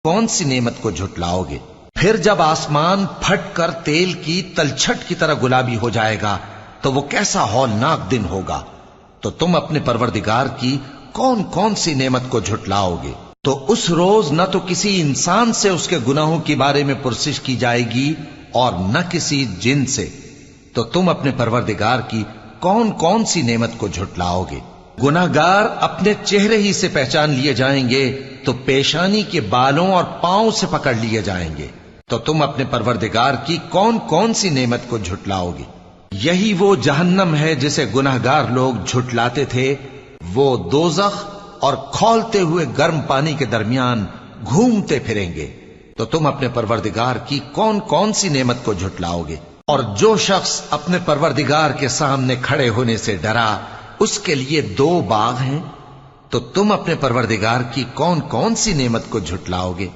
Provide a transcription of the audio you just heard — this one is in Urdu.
کون سی نعمت کو جھٹلاؤ گے؟ پھر جب آسمان پھٹ کر تیل کی تلچھٹ کی طرح گلابی ہو جائے گا تو وہ کیسا ہولناک دن ہوگا۔ تو تم اپنے پروردگار کی کون کون سی نعمت کو جھٹلاؤ گے؟ تو اس روز نہ تو کسی انسان سے اس کے گناہوں کے بارے میں پرسش کی جائے گی اور نہ کسی جن سے۔ تو تم اپنے پروردگار کی کون کون سی نعمت کو جھٹلاؤ گے؟ گناہگار اپنے چہرے ہی سے پہچان لیے جائیں گے تو پیشانی کے بالوں اور پاؤں سے پکڑ لیے جائیں گے۔ تو تم اپنے پروردگار کی کون کون سی نعمت کو جھٹلاؤ گے؟ یہی وہ جہنم ہے جسے گناہگار لوگ جھٹلاتے تھے، وہ دوزخ اور کھولتے ہوئے گرم پانی کے درمیان گھومتے پھریں گے۔ تو تم اپنے پروردگار کی کون کون سی نعمت کو جھٹلاؤ گے؟ اور جو شخص اپنے پروردگار کے سامنے کھڑے ہونے سے ڈرا اس کے لیے 2 باغ ہیں۔ تو تم اپنے پروردگار کی کون کون سی نعمت کو جھٹلاؤ گے؟